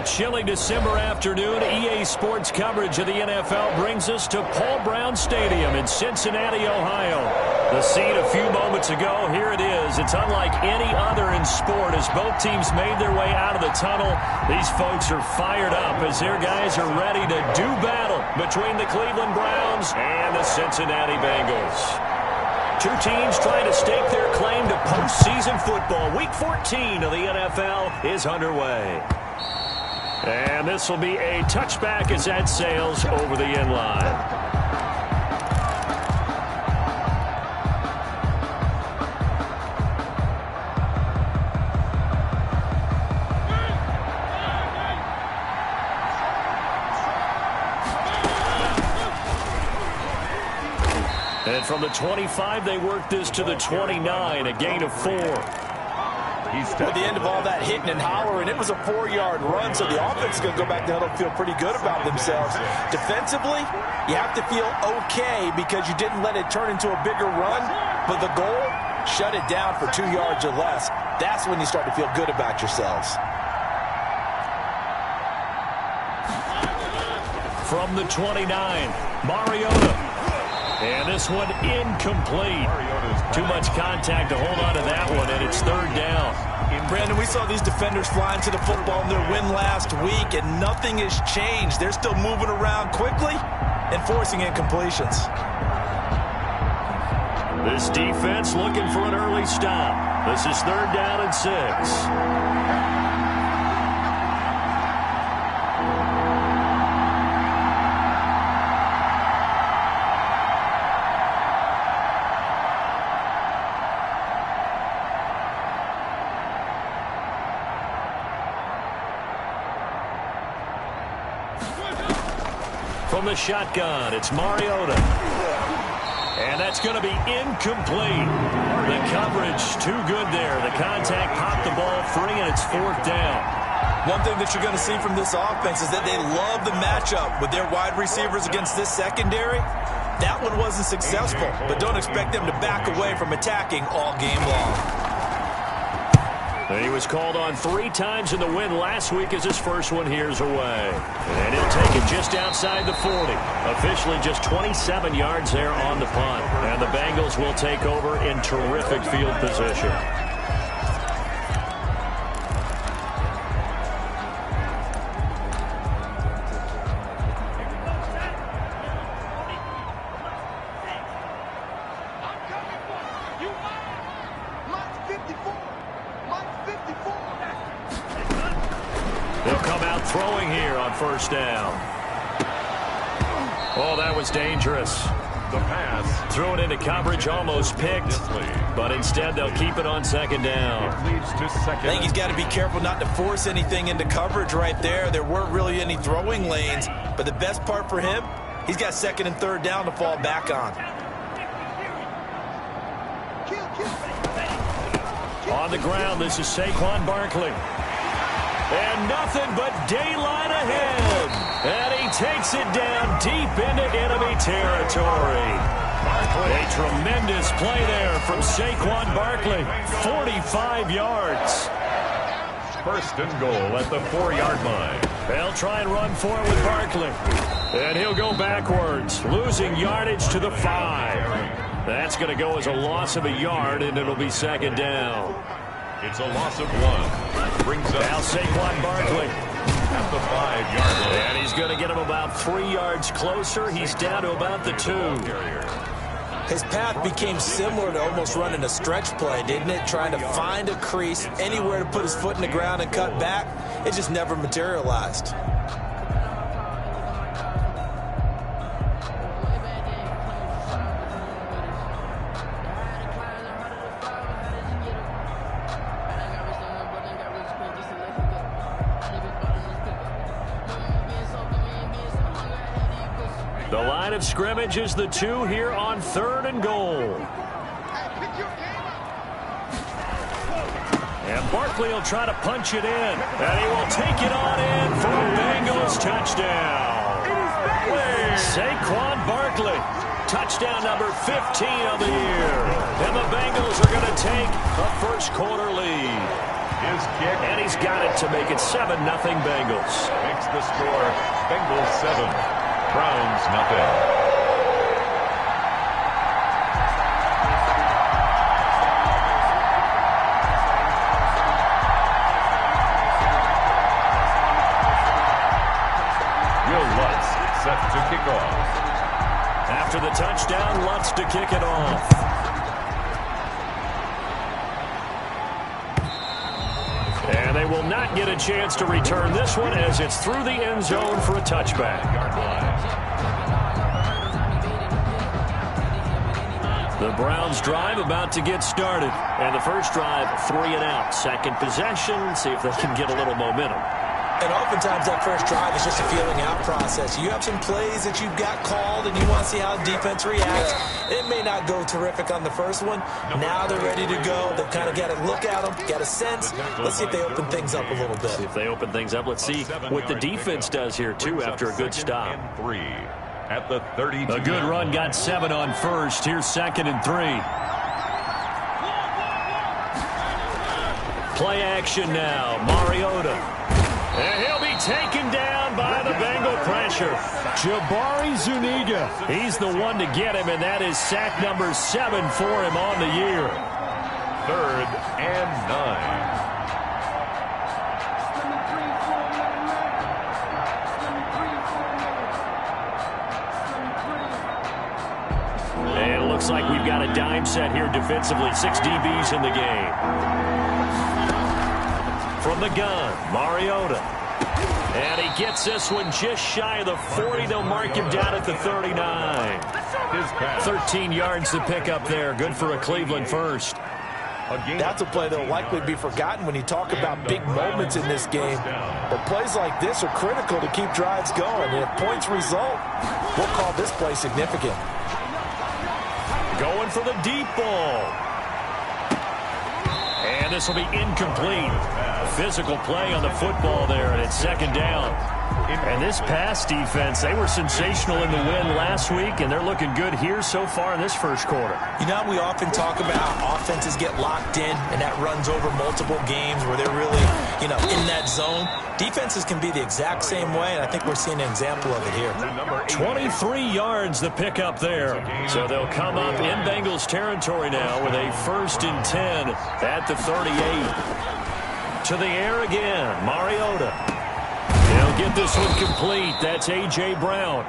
A chilly December afternoon, EA Sports coverage of the NFL brings us to Paul Brown Stadium in Cincinnati, Ohio. The scene a few moments ago, here it is. It's unlike any other in sport as both teams made their way out of the tunnel. These folks are fired up as their guys are ready to do battle between the Cleveland Browns and the Cincinnati Bengals. Two teams trying to stake their claim to postseason football. Week 14 of the NFL is underway. And this will be a touchback as that sails over the end line. And from the 25, they work this to the 29, a gain of 4. At the end of all that hitting and hollering, it was a 4-yard run, so the offense is going to go back to huddle and feel pretty good about themselves. Defensively, you have to feel okay because you didn't let it turn into a bigger run, but the goal, shut it down for 2 yards or less. That's when you start to feel good about yourselves. From the 29, Mariota. And this one incomplete. Too much contact to hold on to that one, and it's third down. Brandon, we saw these defenders flying to the football in their win last week, and nothing has changed. They're still moving around quickly and forcing incompletions. This defense looking for an early stop. This is third down and 6. From the shotgun, it's Mariota. And that's going to be incomplete. The coverage too good there. The contact popped the ball free, and it's fourth down. One thing that you're going to see from this offense is that they love the matchup with their wide receivers against this secondary. That one wasn't successful, but don't expect them to back away from attacking all game long. He was called on 3 times in the win last week as his first one here's away. And he'll take it just outside the 40. Officially just 27 yards there on the punt. And the Bengals will take over in terrific field position. First down. Oh, that was dangerous. The pass. Threw it into coverage, almost picked, but instead they'll keep it on second down. It leads to second. I think he's got to be careful not to force anything into coverage right there. There weren't really any throwing lanes, but the best part for him, he's got second and third down to fall back on. On the ground, this is Saquon Barkley. And nothing but daylight ahead. And he takes it down deep into enemy territory. A tremendous play there from Saquon Barkley. 45 yards. First and goal at the 4-yard line. They'll try and run for it with Barkley. And he'll go backwards, losing yardage to the 5. That's going to go as a loss of a yard, and it'll be second down. It's a loss of 1. Brings up now Saquon Barkley at the 5-yard line. And he's going to get him about 3 yards closer. He's down to about the 2. His path became similar to almost running a stretch play, didn't it? Trying to find a crease, anywhere to put his foot in the ground and cut back. It just never materialized. The line of scrimmage is the 2 here on third and goal. And Barkley will try to punch it in. And he will take it on in for a Bengals touchdown. Saquon Barkley. Touchdown number 15 of the year. And the Bengals are going to take a first quarter lead. His kick. And he's got it to make it 7-0 Bengals. Makes the score Bengals 7, Browns nothing. Set to kick off. After the touchdown, Lutz to kick it off. And they will not get a chance to return this one as it's through the end zone for a touchback. The Browns drive about to get started. And the first drive, 3 and out. Second possession, see if they can get a little momentum. And oftentimes that first drive is just a feeling out process. You have some plays that you've got called and you want to see how the defense reacts. It may not go terrific on the first one. Now they're ready to go. They've kind of got to look at them, got a sense. Let's see if they open things up a little bit. See if they open things up. Let's see what the defense does here, too, after a good stop. At the 32. A good run got 7 on first. Here's 2nd and 3. Play action now. Mariota. And he'll be taken down by the Bengal pressure. Jabari Zuniga. He's the one to get him, and that is sack number 7 for him on the year. 3rd and 9. And it looks like we've got a dime set here defensively. 6 DBs in the game. From the gun, Mariota. And he gets this one just shy of the 40. They'll mark him down at the 39. 13 yards to pick up there. Good for a Cleveland first. That's a play that will likely be forgotten when you talk about big moments in this game. But plays like this are critical to keep drives going. And if points result, we'll call this play significant. Going for the deep ball. And this will be incomplete. A physical play on the football there, and it's 2nd down. And this pass defense, they were sensational in the win last week, and they're looking good here so far in this first quarter. You know, we often talk about how offenses get locked in, and that runs over multiple games where they're really, in that zone. Defenses can be the exact same way, and I think we're seeing an example of it here. 23 yards the pick up there. So they'll come up in Bengals territory now with a 1st and 10 at the 38. To the air again, Mariota. He'll get this one complete. That's A.J. Brown.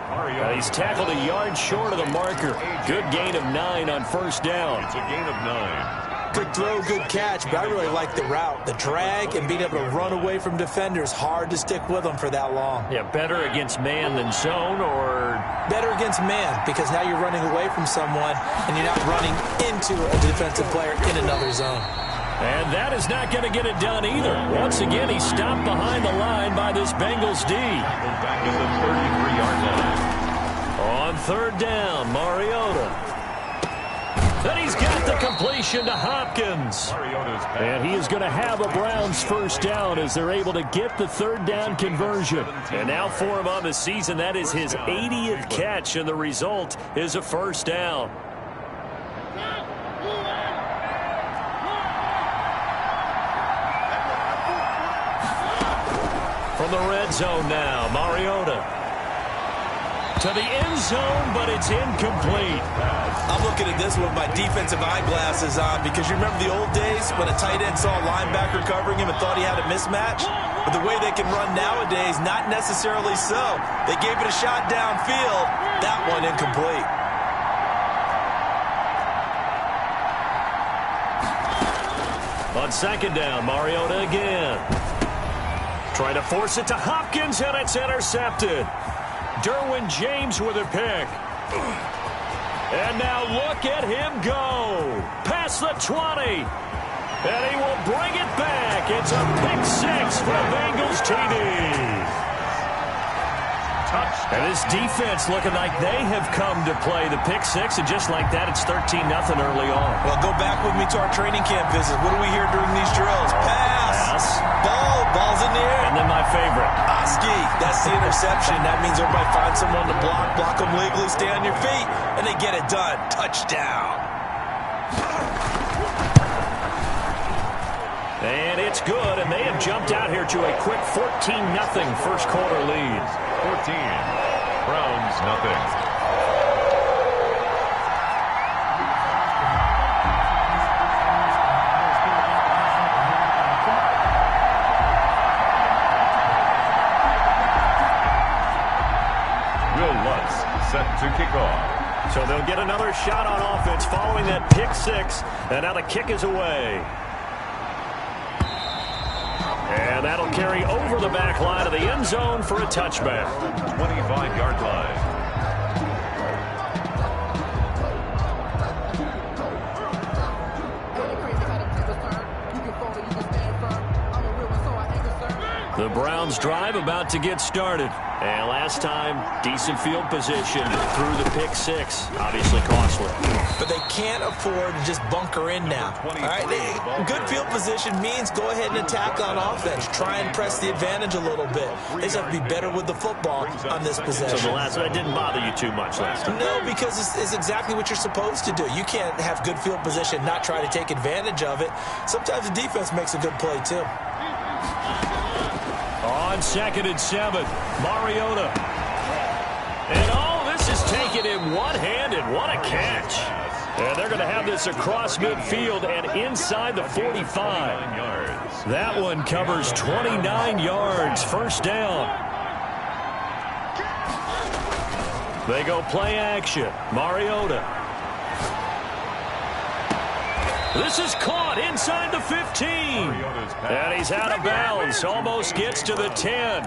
He's tackled a yard short of the marker. Good gain of 9 on 1st down. It's a gain of 9. Good throw, good catch, but I really like the route. The drag and being able to run away from defenders, hard to stick with them for that long. Yeah, better against man than zone, or? Better against man, because now you're running away from someone and you're not running into a defensive player in another zone. And that is not going to get it done either. Once again, he's stopped behind the line by this Bengals D. Back at the 33-yard line. On 3rd down, Mariota. Then he's got the completion to Hopkins. And he is going to have a Browns 1st down as they're able to get the 3rd down conversion. And now for him on the season, that is his 80th catch, and the result is a 1st down. From the red zone now, Mariota. To the end zone, but it's incomplete. I'm looking at this with my defensive eyeglasses on because you remember the old days when a tight end saw a linebacker covering him and thought he had a mismatch? But the way they can run nowadays, not necessarily so. They gave it a shot downfield. That one incomplete. On 2nd down, Mariota again. Trying to force it to Hopkins, and it's intercepted. Derwin James with a pick. And now look at him go. Past the 20. And he will bring it back. It's a pick 6 for Bengals TD. And this defense looking like they have come to play the pick 6, and just like that, it's 13-0 early on. Well, go back with me to our training camp visit. What do we hear during these drills? Pass. Ball's in the air. And then my favorite. Oski, that's the interception. That means everybody finds someone to block them legally, stay on your feet, and they get it done. Touchdown. And it's good, and they have jumped out here to a quick 14-0 first quarter lead. 14. Browns nothing. Set to kick off. So they'll get another shot on offense following that pick six. And now the kick is away. And that'll carry over the back line of the end zone for a touchback. 25-yard line. The Browns drive about to get started. And last time, decent field position through the pick six. Obviously costly. But they can't afford to just bunker in now. All right, good field position means go ahead and attack on offense. Try and press the advantage a little bit. They just have to be better with the football on this possession. So the last one didn't bother you too much last time? No, because it's exactly what you're supposed to do. You can't have good field position, not try to take advantage of it. Sometimes the defense makes a good play, too. On 2nd and 7, Mariota. And this is taken in one-handed. What a catch. And they're going to have this across midfield and inside the 45. That one covers 29 yards. First down. They go play action. Mariota. This is caught inside the 15. And he's out of bounds. Almost gets to the 10.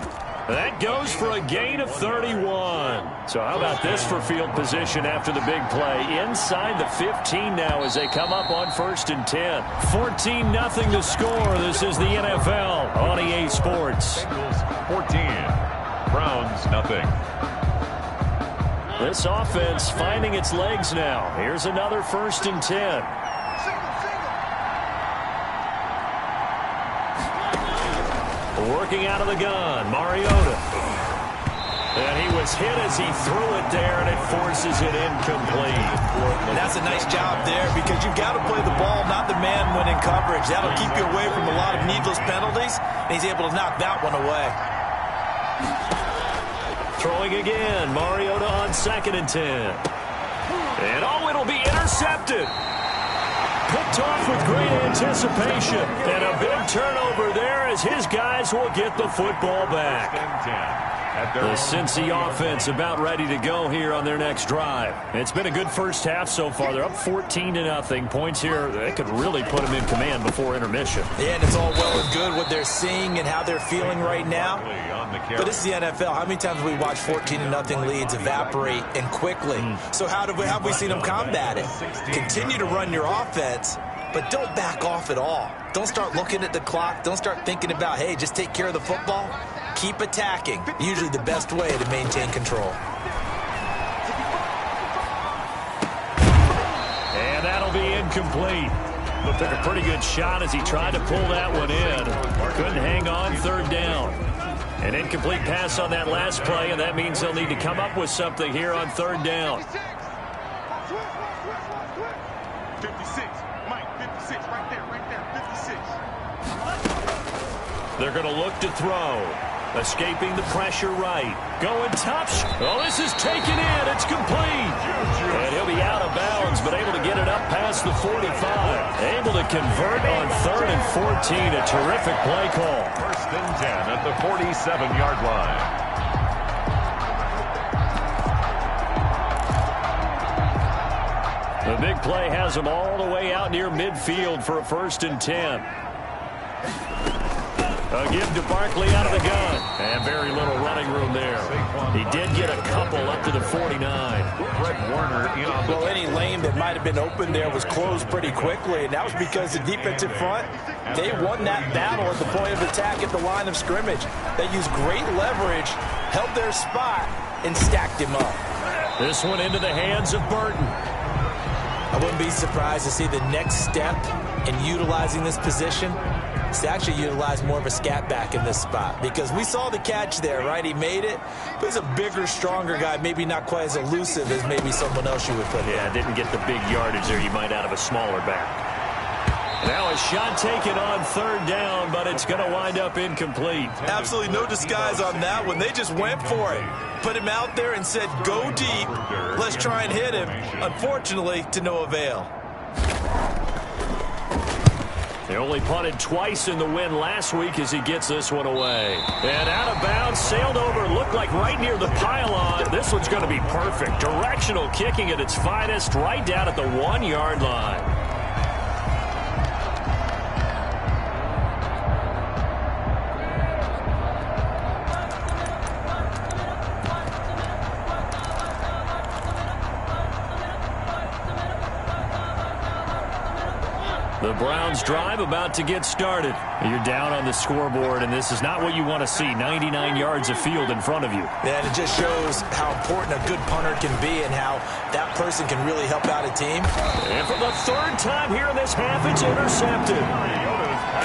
That goes for a gain of 31. So how about this for field position after the big play? Inside the 15 now as they come up on 1st and 10. 14-0 to score. This is the NFL on EA Sports. 14. Browns nothing. This offense finding its legs now. Here's another 1st and 10. Working out of the gun, Mariota. And he was hit as he threw it there, and it forces it incomplete. And that's a nice job there because you've got to play the ball, not the man when in coverage. That'll keep you away from a lot of needless penalties, and he's able to knock that one away. Throwing again, Mariota on 2nd and 10. And it'll be intercepted. Picked off with great anticipation. And a big turnover there as his guys will get the football back. The Cincy offense about ready to go here on their next drive. It's been a good first half so far. They're up 14-0. Points here, they could really put them in command before intermission. Yeah, and it's all well and good what they're seeing and how they're feeling right now. But this is the NFL. How many times have we watched 14-0 leads evaporate and quickly? So how have we seen them combat it? Continue to run your offense, but don't back off at all. Don't start looking at the clock. Don't start thinking about, hey, just take care of the football. Keep attacking. Usually the best way to maintain control. And that'll be incomplete. But took a pretty good shot as he tried to pull that one in. Couldn't hang on 3rd down. An incomplete pass on that last play, and that means they'll need to come up with something here on 3rd down. 56. Mike, 56. Right there. 56. They're going to look to throw. Escaping the pressure right. Going top. This is taken in. It's complete. And he'll be out of bounds, but able to get it up past the 45. Able to convert on 3rd and 14. A terrific play call. 1st and 10 at the 47-yard line. The big play has them all the way out near midfield for a 1st and 10. A give to Barkley out of the gun. And very little running room there. He did get a couple up to the 49. Fred Warner in on Well, any lane that might have been open there was closed pretty quickly, and that was because the defensive front, they won that battle at the point of attack at the line of scrimmage. They used great leverage, held their spot, and stacked him up. This one into the hands of Burton. I wouldn't be surprised to see the next step in utilizing this position is to actually utilize more of a scat back in this spot, because we saw the catch there, right? He made it, but he's a bigger, stronger guy, maybe not quite as elusive as maybe someone else you would put in. Yeah, didn't get the big yardage there you might out of a smaller back. Now a shot taken on third down, but it's going to wind up incomplete. Absolutely no disguise on that one. They just went for it. Put him out there and said, go deep. Let's try and hit him. Unfortunately, to no avail. They only punted twice in the win last week as he gets this one away. And out of bounds, sailed over, looked like right near the pylon. This one's going to be perfect. Directional kicking at its finest, right down at the 1-yard line. The Browns drive about to get started. You're down on the scoreboard, and this is not what you want to see. 99 yards of field in front of you. Yeah, and it just shows how important a good punter can be and how that person can really help out a team. And for the third time here in this half, it's intercepted.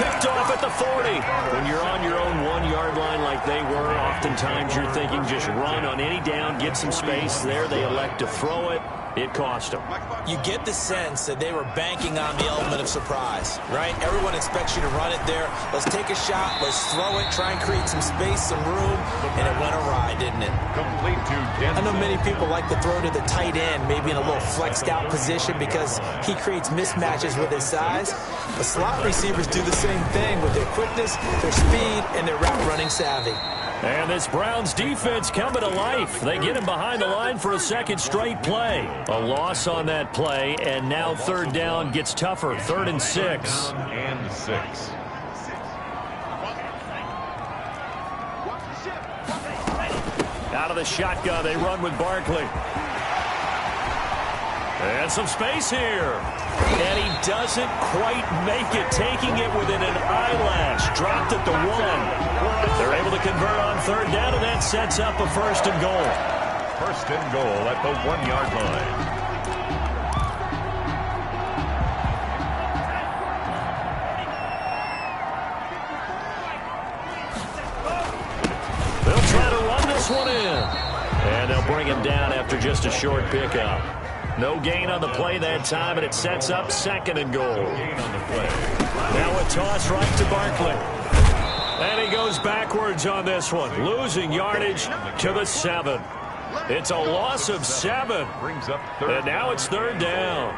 Picked off at the 40. When you're on your own 1-yard line like they were, oftentimes you're thinking just run on any down, get some space. There they elect to throw it. It cost them. You get the sense that they were banking on the element of surprise, right? Everyone expects you to run it there. Let's take a shot. Let's throw it. Try and create some space, some room. And it went awry, didn't it? Complete to Denzel. I know many people like to throw to the tight end, maybe in a little flexed out position because he creates mismatches with his size. But slot receivers do the same thing with their quickness, their speed, and their route running savvy. And this Browns defense coming to life. They get him behind the line for a second straight play. A loss on that play, and now third down gets tougher. 3rd and 6. And 6. Out of the shotgun, they run with Barkley. And some space here. And he doesn't quite make it, taking it within an eyelash. Dropped at the 1. They're able to convert on third down, and that sets up a 1st and goal. 1st and goal at the 1-yard line. They'll try to run this one in. And they'll bring him down after just a short pickup. No gain on the play that time, and it sets up 2nd and goal. Gain on the play. Now a toss right to Barkley. And he goes backwards on this one, losing yardage to the 7. It's a loss of 7. Brings up 3rd. And now it's 3rd down.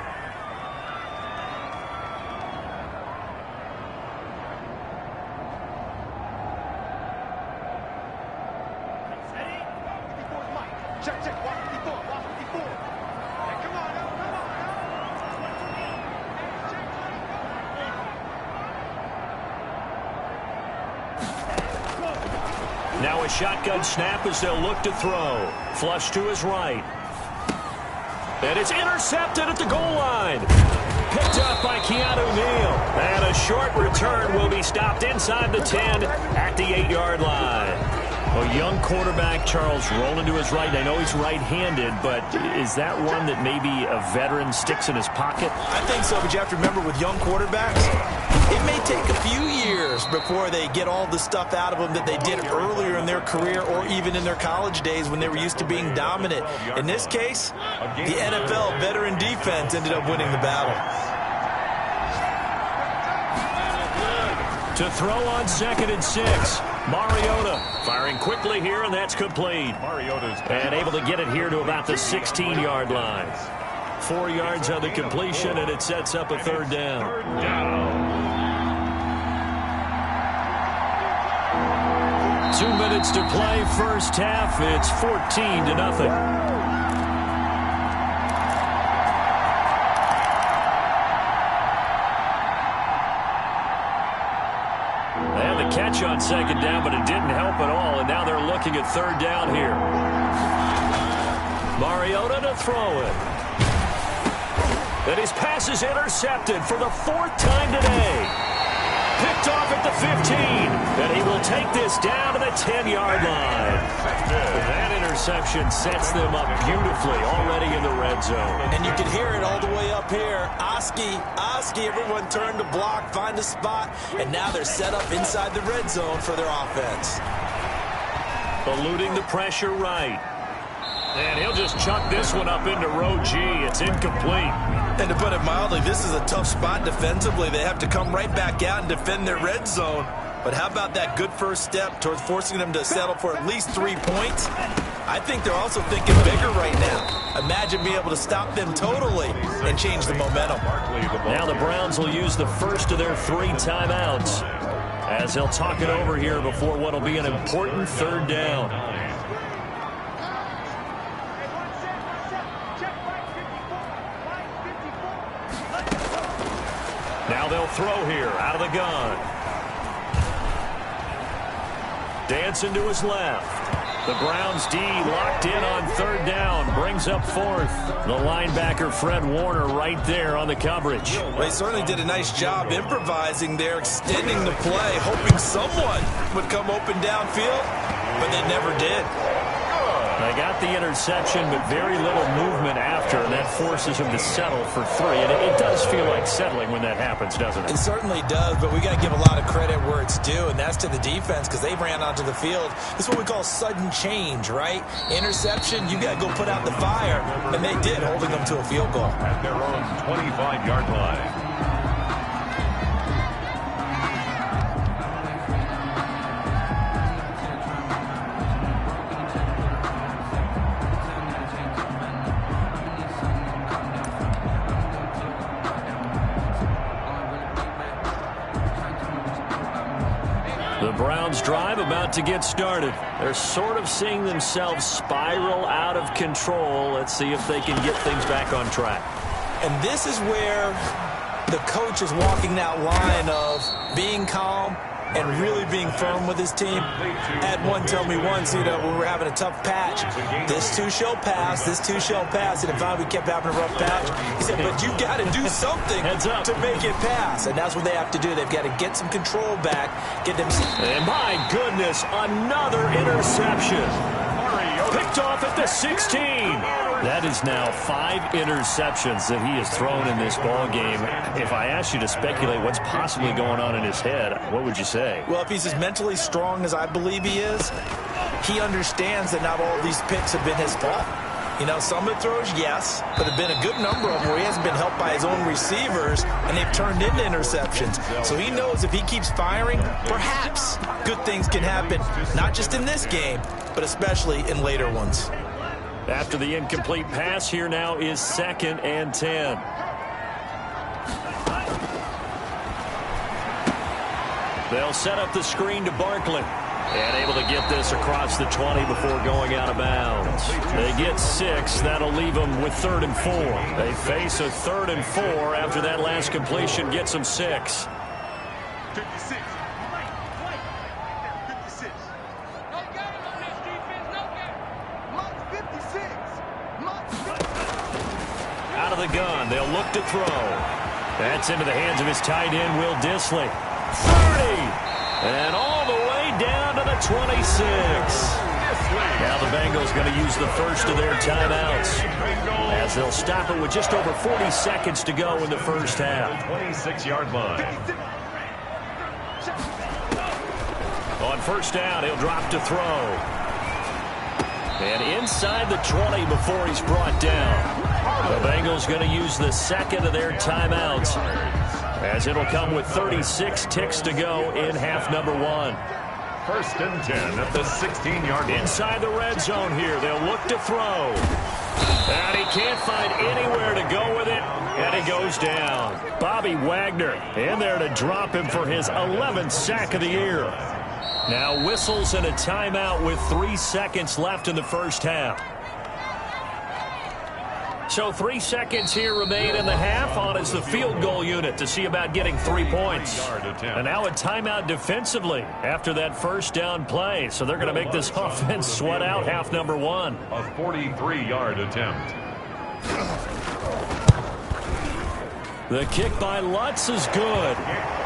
Now a shotgun snap as they'll look to throw. Flush to his right. And it's intercepted at the goal line. Picked up by Keanu Neal. And a short return will be stopped inside the 10 at the 8-yard line. A young quarterback, Charles, rolling to his right. I know he's right-handed, but is that one that maybe a veteran sticks in his pocket? I think so, but you have to remember with young quarterbacks, it may take a few years before they get all the stuff out of them that they did earlier in their career or even in their college days when they were used to being dominant. In this case, the NFL veteran defense ended up winning the battle. To throw on 2nd and 6. Mariota firing quickly here, and that's complete. Mariota's and able to get it here to about the 16-yard line. 4 yards on the completion, and it sets up a 3rd down. 3rd down. 2 minutes to play, first half. It's 14-0. Catch on 2nd down, but it didn't help at all, and now they're looking at 3rd down here. Mariota to throw it. And his pass is intercepted for the 4th time today. Picked off at the 15, and he will take this down to the 10-yard line. That interception sets them up beautifully already in the red zone. And you can hear it all the way up here. Oski, everyone turned to block, find a spot, and now they're set up inside the red zone for their offense. Eluding the pressure right. And he'll just chuck this one up into row G. It's incomplete. And to put it mildly, this is a tough spot defensively. They have to come right back out and defend their red zone. But how about that good first step towards forcing them to settle for at least 3 points? I think they're also thinking bigger right now. Imagine being able to stop them totally and change the momentum. Now the Browns will use the first of their 3 timeouts as they'll talk it over here before what will be an important 3rd down. Now they'll throw here out of the gun. Dancing to his left. The Browns D locked in on 3rd down. Brings up 4th. The linebacker Fred Warner right there on the coverage. They certainly did a nice job improvising there, extending the play, hoping someone would come open downfield, but they never did. They got the interception, but very little movement after, and that forces him to settle for 3. And it does feel like settling when that happens, doesn't it? It certainly does, but we got to give a lot of credit where it's due, and that's to the defense because they ran onto the field. This is what we call sudden change, right? Interception, you got to go put out the fire, and they did, holding them to a field goal. At their own 25-yard line. The Browns drive about to get started. They're sort of seeing themselves spiral out of control. Let's see if they can get things back on track. And this is where the coach is walking that line of being calm and really being firm with his team. Had one tell me once, when we were having a tough patch, this too shall pass, this too shall pass. And if we kept having a rough patch, he said, but you've got to do something to make it pass. And that's what they have to do. They've got to get some control back, get them. And my goodness, another interception. Picked off at the 16. That is now 5 interceptions that he has thrown in this ball game. If I asked you to speculate what's possibly going on in his head, what would you say? Well, if he's as mentally strong as I believe he is, he understands that not all of these picks have been his fault. Some of the throws, yes, but there have been a good number of them where he hasn't been helped by his own receivers, and they've turned into interceptions. So he knows if he keeps firing, perhaps good things can happen, not just in this game, but especially in later ones. After the incomplete pass, here now is 2nd and 10. They'll set up the screen to Barkley. And able to get this across the 20 before going out of bounds. They get 6. That'll leave them with 3rd and 4. They face a 3rd and 4 after that last completion gets them 6. 56. 56. Out of the gun, they'll look to throw. That's into the hands of his tight end, Will Dissly. 30! And all the way down to the 26. Now the Bengals going to use the first of their timeouts as they'll stop it with just over 40 seconds to go in the first half. 26-yard line. On first down, he'll drop to throw. And inside the 20 before he's brought down. The Bengals going to use the second of their timeouts as it'll come with 36 ticks to go in half number 1. 1st and 10 at the 16-yard line. Inside the red zone here, they'll look to throw. And he can't find anywhere to go with it, and he goes down. Bobby Wagner in there to drop him for his 11th sack of the year. Now whistles and a timeout with 3 seconds left in the first half. So 3 seconds here remain in the half. On is the field goal unit to see about getting 3 points. And now a timeout defensively after that first down play. So they're going to make this offense sweat out half number 1. A 43-yard attempt. The kick by Lutz is good.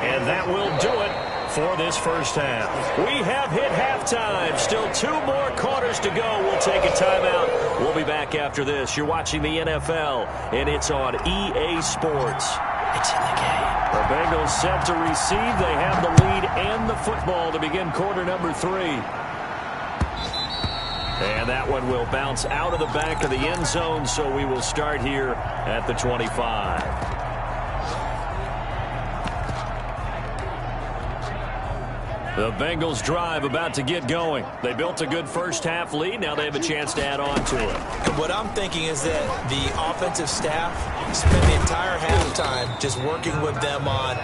And that will do it for this first half. We have hit halftime. Still 2 more quarters to go. We'll take a timeout. We'll be back after this. You're watching the NFL, and it's on EA Sports. It's in the game. The Bengals set to receive. They have the lead and the football to begin quarter number 3. And that one will bounce out of the back of the end zone, so we will start here at the 25. The Bengals drive about to get going. They built a good first-half lead. Now they have a chance to add on to it. And what I'm thinking is that the offensive staff spent the entire halftime just working with them on,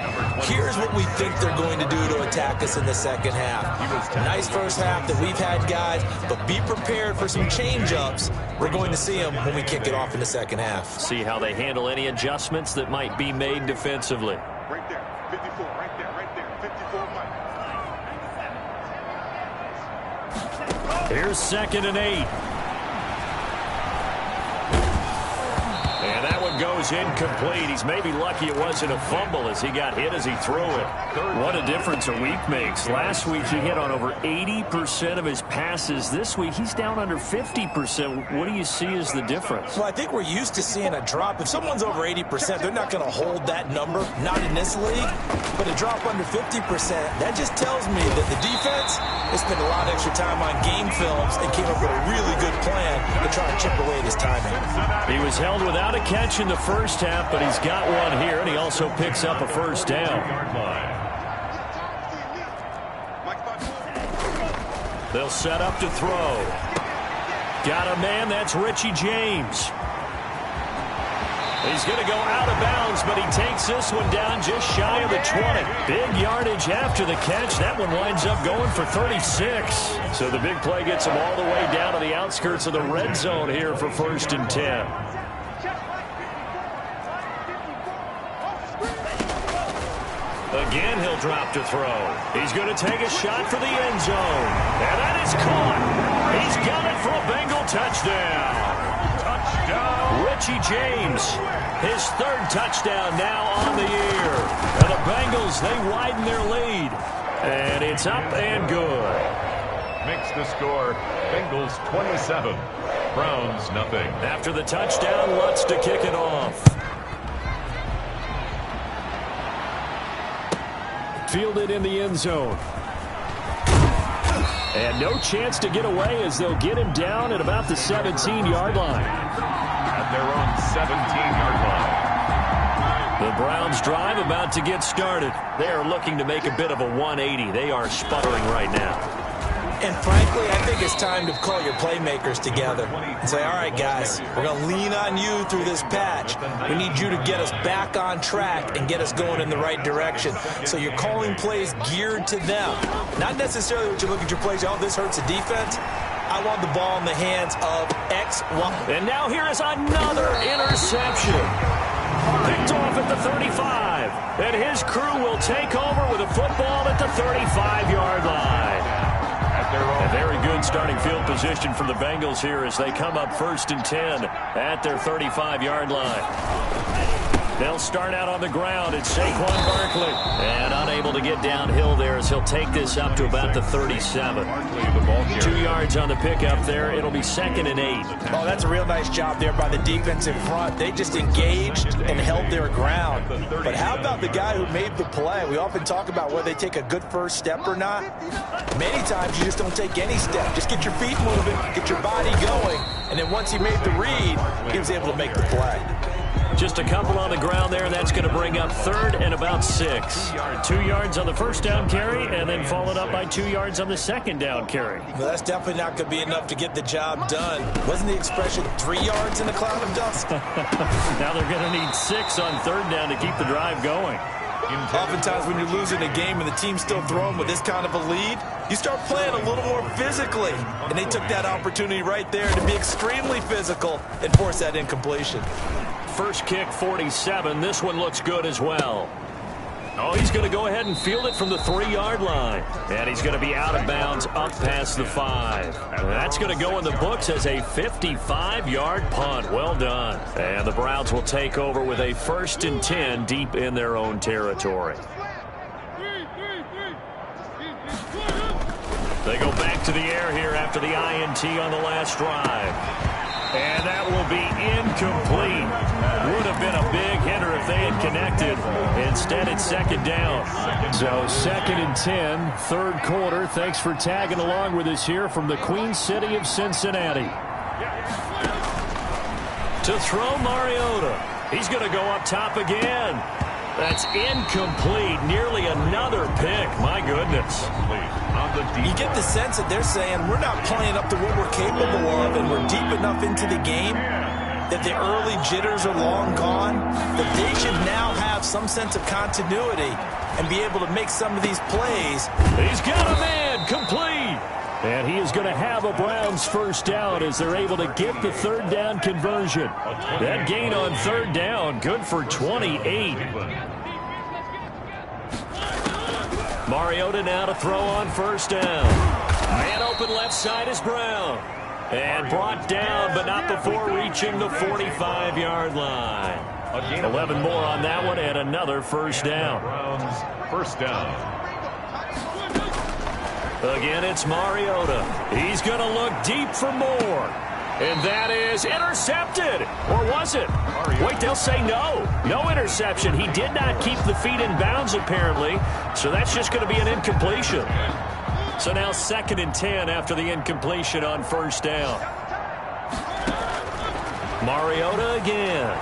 here's what we think they're going to do to attack us in the second half. Nice first half that we've had, guys, but be prepared for some change-ups. We're going to see them when we kick it off in the second half. See how they handle any adjustments that might be made defensively. Right there, 54, right there, 54, Mike. Here's 2nd and 8. And that one goes incomplete. He's maybe lucky it wasn't a fumble as he got hit as he threw it. What a difference a week makes. Last week he hit on over 80% of his passes. This week he's down under 50%. What do you see as the difference? Well, I think we're used to seeing a drop. If someone's over 80%, they're not going to hold that number, not in this league. But a drop under 50%, that just tells me that the defense has spent a lot of extra time on game films and came up with a really good plan to try and chip away at his timing. He was held without a catch in the first half, but he's got one here, and he also picks up a first down. They'll set up to throw. Got a man, that's Richie James. He's going to go out of bounds, but he takes this one down just shy of the 20. Big yardage after the catch. That one winds up going for 36. So the big play gets him all the way down to the outskirts of the red zone here for 1st and 10. Again, he'll drop to throw. He's going to take a shot for the end zone. And that is caught. He's got it for a Bengal touchdown. Richie James, his 3rd touchdown now on the year. And the Bengals, they widen their lead. And it's up and good. Makes the score Bengals 27, Browns nothing. After the touchdown, Lutz to kick it off. Fielded in the end zone. And no chance to get away as they'll get him down at about the 17-yard line. At their own 17-yard line. The Browns drive about to get started. They are looking to make a bit of a 180. They are sputtering right now. And frankly, I think it's time to call your playmakers together and say, all right, guys, we're going to lean on you through this patch. We need you to get us back on track and get us going in the right direction. So you're calling plays geared to them. Not necessarily what you look at your plays, oh, this hurts the defense. I want the ball in the hands of X, Y. And now here is another interception. Picked off at the 35. And his crew will take over with a football at the 35-yard line. A very good starting field position from the Bengals here as they come up 1st and 10 at their 35-yard line. They'll start out on the ground. It's Saquon Barkley. And unable to get downhill there as he'll take this up to about the 37. 2 yards on the pickup there. It'll be 2nd and 8. Oh, that's a real nice job there by the defensive front. They just engaged and held their ground. But how about the guy who made the play? We often talk about whether they take a good first step or not. Many times you just don't take any step. Just get your feet moving, get your body going. And then once he made the read, he was able to make the play. Just a couple on the ground there, and that's going to bring up 3rd and about 6. 2 yards on the first down carry, and then followed up by 2 yards on the second down carry. Well, that's definitely not going to be enough to get the job done. Wasn't the expression 3 yards in a cloud of dust? Now they're going to need 6 on 3rd down to keep the drive going. Oftentimes when you're losing a game and the team's still throwing with this kind of a lead, you start playing a little more physically. And they took that opportunity right there to be extremely physical and force that incompletion. First kick, 47. This one looks good as well. Oh, he's going to go ahead and field it from the 3-yard line. And he's going to be out of bounds up past the 5. And that's going to go in the books as a 55-yard punt. Well done. And the Browns will take over with a 1st and 10 deep in their own territory. They go back to the air here after the INT on the last drive. And that will be incomplete. Would have been a big hitter if they had connected. Instead, it's second down. So 2nd and 10, third quarter. Thanks for tagging along with us here from the Queen City of Cincinnati. To throw Mariota. He's going to go up top again. That's incomplete. Nearly another pick. My goodness. You get the sense that they're saying we're not playing up to what we're capable of, and we're deep enough into the game that the early jitters are long gone, that they should now have some sense of continuity and be able to make some of these plays. He's got a man complete. And he is going to have a Browns first down as they're able to get the third down conversion. That gain on third down, good for 28. Mariota now to throw on first down. Man open left side is Brown. And brought down, but not before reaching the 45-yard line. 11 more on that one and another first down. Browns first down. Again, it's Mariota. He's going to look deep for more. And that is intercepted. Or was it? Wait, they'll say no. No interception. He did not keep the feet in bounds, apparently. So that's just going to be an incompletion. So now 2nd and 10 after the incompletion on first down. Mariota again.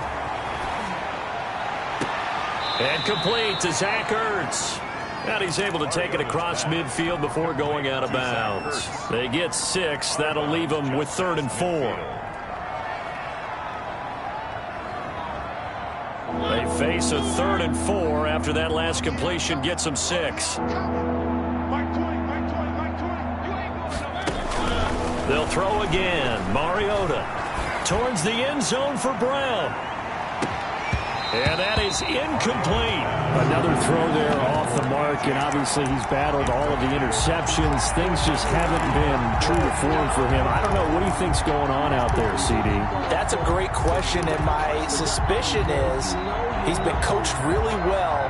And complete to Zach Ertz. And he's able to take it across midfield before going out of bounds. They get 6. That'll leave them with 3rd and 4. They face a 3rd and 4 after that last completion gets them 6. They'll throw again. Mariota towards the end zone for Brown. And that is incomplete. Another throw there off the mark, and obviously he's battled all of the interceptions. Things just haven't been true to form for him. I don't know. What do you think's going on out there, CD? That's a great question, and my suspicion is he's been coached really well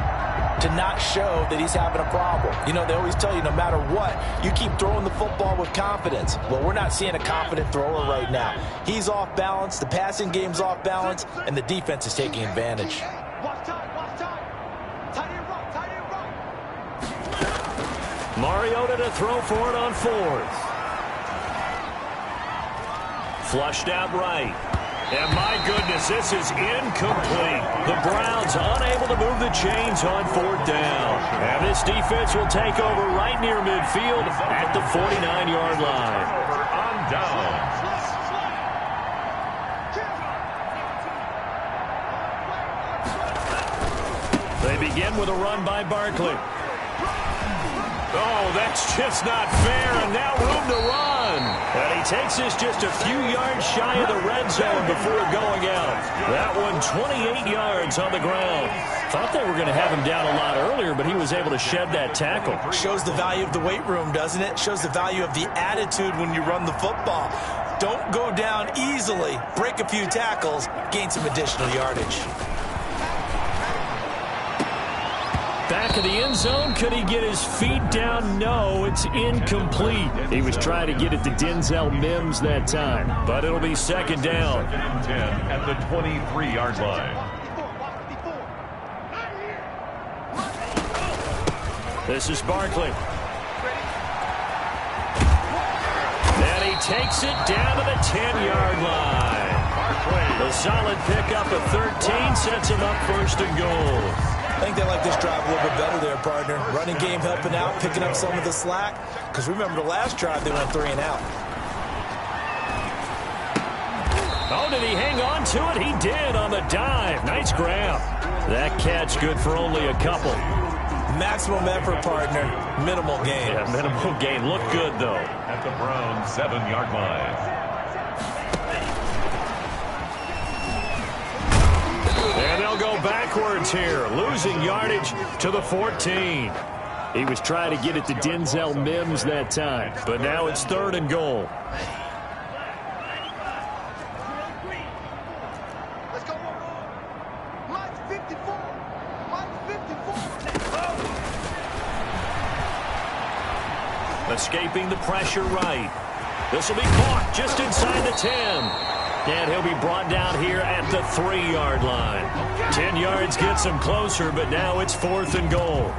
to not show that he's having a problem. You know, they always tell you no matter what, you keep throwing the football with confidence. Well, we're not seeing a confident thrower right now. He's off balance, the passing game's off balance, and the defense is taking advantage. Mariota to throw for it on 4th. Flushed out right. And my goodness, this is incomplete. The Browns unable to move the chains on 4th down. And this defense will take over right near midfield at the 49-yard line. On downs. They begin with a run by Barkley. Oh, that's just not fair, and now room to run. And he takes this just a few yards shy of the red zone before going out. That one 28 yards on the ground. Thought they were going to have him down a lot earlier, but he was able to shed that tackle. Shows the value of the weight room, doesn't it? Shows the value of the attitude when you run the football. Don't go down easily. Break a few tackles, gain some additional yardage. Back of the end zone. Could he get his feet down? No, it's incomplete. He was trying to get it to Denzel Mims that time, but it'll be 2nd down. 2nd and 10 at the 23-yard line. This is Barkley. And he takes it down to the 10-yard line. A solid pickup of 13 sets him up 1st and goal. I think they like this drive a little bit better there, partner. Running game helping out, picking up some of the slack. Because remember the last drive, they went 3 and out. Oh, did he hang on to it? He did on the dive. Nice grab. That catch good for only a couple. Maximum effort, partner. Minimal gain. Yeah, minimal gain. Look good, though. At the Browns' 7-yard line. And they'll go backwards here, losing yardage to the 14. He was trying to get it to Denzel Mims that time, but now it's 3rd and goal. Let's go. March 54. Escaping the pressure right. This will be caught just inside the 10. And he'll be brought down here at the 3-yard line. 10 yards gets him closer, but now it's 4th and goal.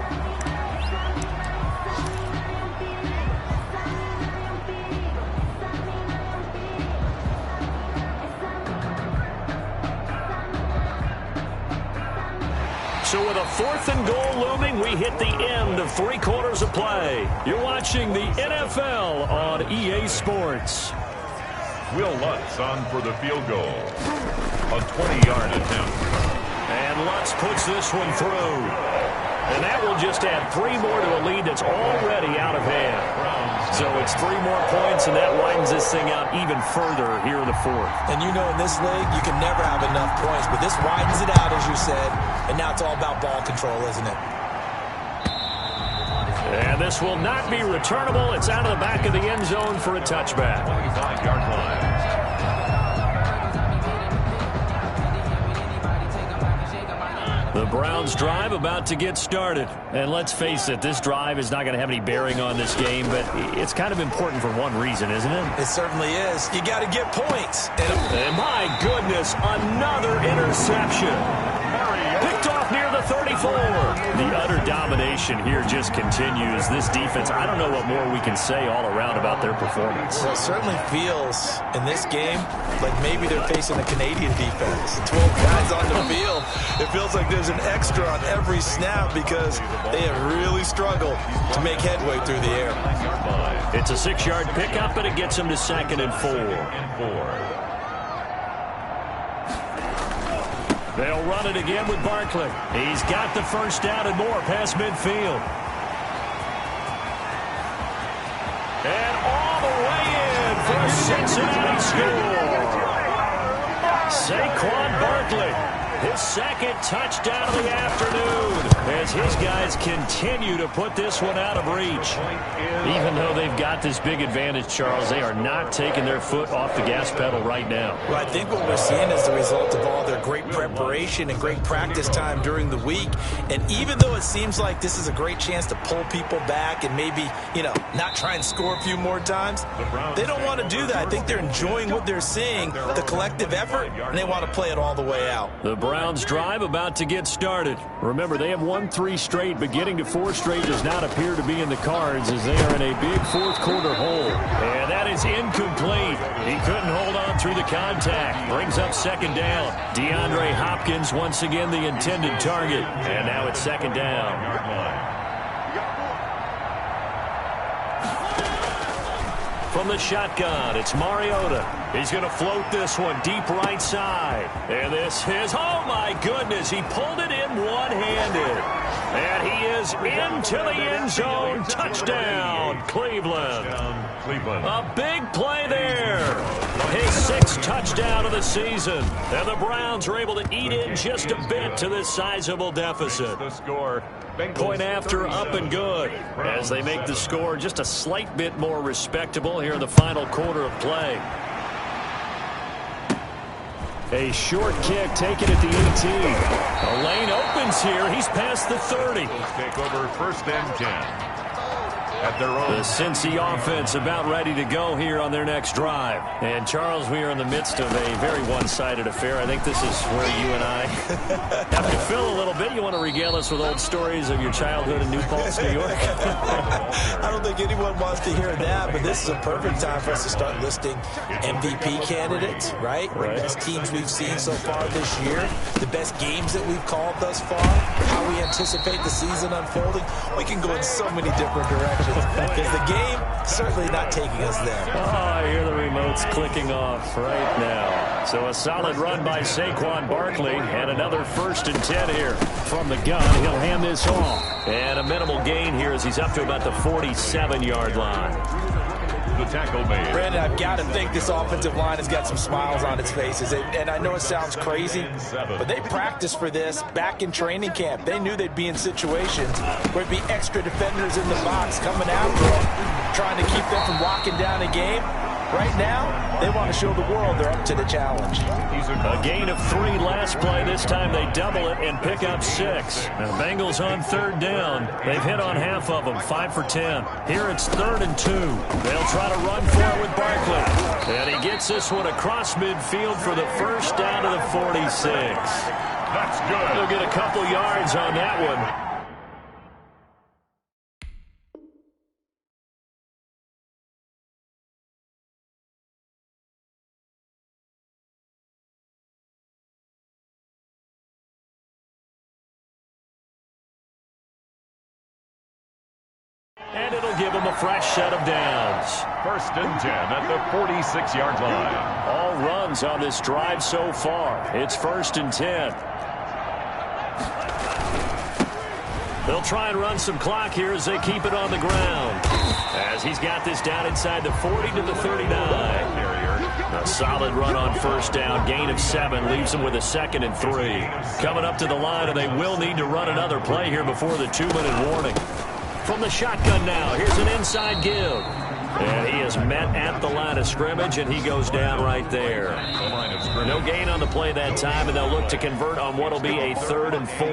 So with a 4th and goal looming, we hit the end of 3 quarters of play. You're watching the NFL on EA Sports. Will Lutz on for the field goal. A 20-yard attempt. And Lutz puts this one through. And that will just add 3 more to a lead that's already out of hand. So it's 3 more points, and that widens this thing out even further here in the 4th. And you know in this league, you can never have enough points, but this widens it out, as you said, and now it's all about ball control, isn't it? And this will not be returnable. It's out of the back of the end zone for a touchback. 25-yard line. The Browns drive about to get started. And let's face it, this drive is not going to have any bearing on this game, but it's kind of important for one reason, isn't it? It certainly is. You got to get points. And my goodness, another interception. Picked off near the 34. The utter domination here just continues. This defense, I don't know what more we can say all around about their performance. Well, it certainly feels in this game like maybe they're facing a Canadian defense. 12 guys on the field. It feels like there's an extra on every snap because they have really struggled to make headway through the air. It's a 6-yard pickup, and it gets them to 2nd and 4. They'll run it again with Barkley. He's got the first down and more past midfield. And all the way in for a Cincinnati score. Saquon Barkley, his 2nd touchdown of the afternoon, as his guys continue to put this one out of reach. Even though they've got this big advantage, Charles, they are not taking their foot off the gas pedal right now. Well, I think what we're seeing is the result of all their great preparation and great practice time during the week. And even though it seems like this is a great chance to pull people back and maybe, not try and score a few more times, they don't want to do that. I think they're enjoying what they're seeing, the collective effort, and they want to play it all the way out. The Browns drive about to get started. Remember, they have won 3 straight, but getting to 4 straight does not appear to be in the cards as they are in a big 4th quarter hole. And that is incomplete. He couldn't hold on through the contact. Brings up 2nd down. DeAndre Hopkins once again the intended target. And now it's 2nd down. From the shotgun, it's Mariota. He's going to float this one deep right side. And this is, oh my goodness, he pulled it in one-handed. And he is into the end zone. Touchdown, Cleveland. A big play there. His 6th touchdown of the season. And the Browns are able to eat in just a bit to this sizable deficit. The score. Point after, up and good, as they make the score just a slight bit more respectable here in the final quarter of play. A short kick taken at the 18. A lane opens here. He's past the 30. Take over 1st and 10. At their own. The Cincy offense about ready to go here on their next drive. And, Charles, we are in the midst of a very one-sided affair. I think this is where you and I have to fill a little bit. You want to regale us with old stories of your childhood in New Paltz, New York? I don't think anyone wants to hear that, but this is a perfect time for us to start listing MVP candidates, right? The best teams we've seen so far this year, the best games that we've called thus far, how we anticipate the season unfolding. We can go in so many different directions. Because the game certainly not taking us there. Oh, I hear the remotes clicking off right now. So a solid run by Saquon Barkley and another 1st and 10 here from the gun. He'll hand this off. And a minimal gain here as he's up to about the 47-yard line. The tackle made. Brandon, I've got to think this offensive line has got some smiles on its faces. And I know it sounds crazy, but they practiced for this back in training camp. They knew they'd be in situations where it'd be extra defenders in the box coming after them, trying to keep them from locking down a game. Right now, they want to show the world they're up to the challenge. A gain of 3 last play. This time they double it and pick up 6. And the Bengals on 3rd down. They've hit on half of them, 5 for 10. Here it's 3rd and 2. They'll try to run for it with Barkley. And he gets this one across midfield for the first down to the 46. That's good. They'll get a couple yards on that one. And it'll give them a fresh set of downs. 1st and 10 at the 46-yard line. All runs on this drive so far. It's 1st and 10. They'll try and run some clock here as they keep it on the ground. As he's got this down inside the 40 to the 39. A solid run on 1st down. Gain of 7 leaves them with a 2nd and 3. Coming up to the line, and they will need to run another play here before the 2-minute warning. From the shotgun now, here's an inside give. And he is met at the line of scrimmage, and he goes down right there. No gain on the play that time, and they'll look to convert on what will be a 3rd and 4.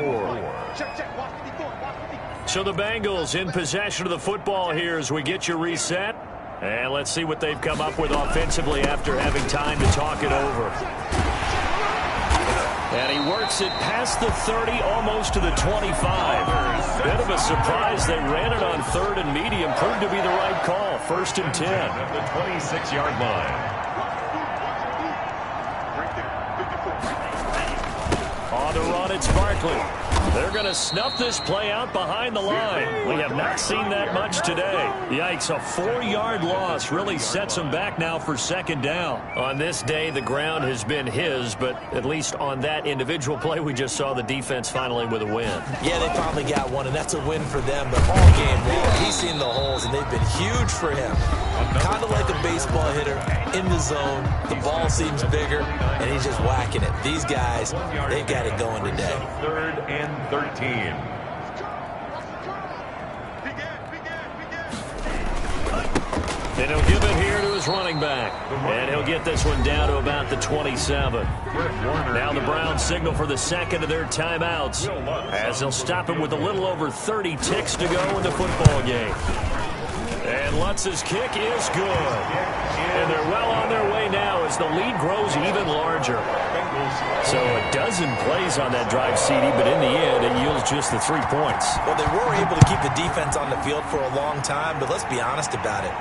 So the Bengals in possession of the football here as we get you reset. And let's see what they've come up with offensively after having time to talk it over. And he works it past the 30, almost to the 25. Bit of a surprise. They ran it on 3rd and medium. Proved to be the right call. 1st and 10. At the 26-yard line. On the run, it's Barkley. They're going to snuff this play out behind the line. We have not seen that much today. Yikes, a 4-yard loss really sets them back now for 2nd down. On this day, the ground has been his, but at least on that individual play, we just saw the defense finally with a win. Yeah, they finally got one, and that's a win for them. But all game long, he's seen the holes, and they've been huge for him. Kind of like a baseball hitter in the zone. The ball seems bigger, and he's just whacking it. These guys, they've got it going today. 3rd and 13. And he'll give it here to his running back. And he'll get this one down to about the 27. Now the Browns signal for the 2nd of their timeouts as they'll stop him with a little over 30 ticks to go in the football game. And Lutz's kick is good. And they're well on their way now as the lead grows even larger. So a dozen plays on that drive, CD, but in the end, it yields just the 3 points. Well, they were able to keep the defense on the field for a long time, but let's be honest about it.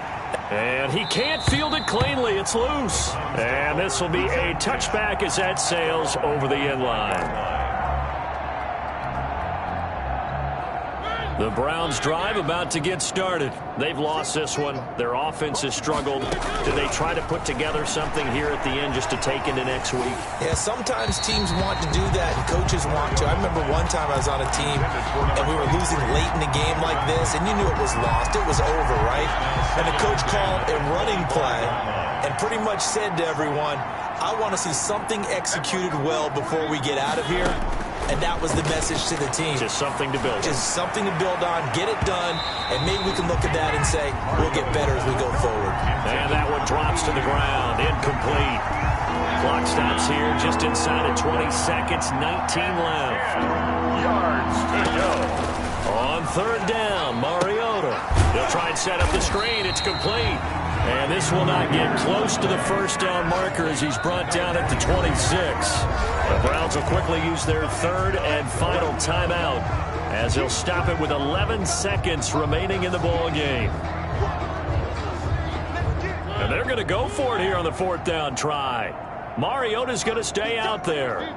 And he can't field it cleanly. It's loose. And this will be a touchback as that sails over the end line. The Browns drive about to get started. They've lost this one. Their offense has struggled. Do they try to put together something here at the end just to take into next week? Yeah, sometimes teams want to do that and coaches want to. I remember one time I was on a team and we were losing late in the game like this, and you knew it was lost. It was over, right? And the coach called a running play and pretty much said to everyone, I want to see something executed well before we get out of here. And that was the message to the team. Just something to build on. Just something to build on, get it done, and maybe we can look at that and say, we'll get better as we go forward. And that one drops to the ground, incomplete. Clock stops here just inside of 20 seconds, 19 left. Yards to go. On 3rd down, Mariota. They'll try and set up the screen. It's complete. And this will not get close to the 1st down marker as he's brought down at the 26. The Browns will quickly use their 3rd and final timeout as they'll stop it with 11 seconds remaining in the ball game. And they're going to go for it here on the 4th down try. Mariota's going to stay out there.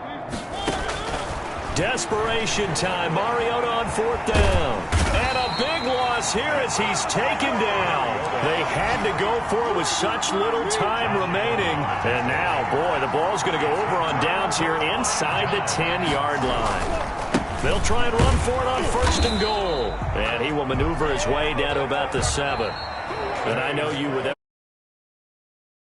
Desperation time. Mariota on 4th down. And a big loss here as he's taken down. They had to go for it with such little time remaining. And now, boy, the ball's going to go over on downs here inside the 10-yard line. They'll try and run for it on 1st and goal. And he will maneuver his way down to about the 7. And I know you with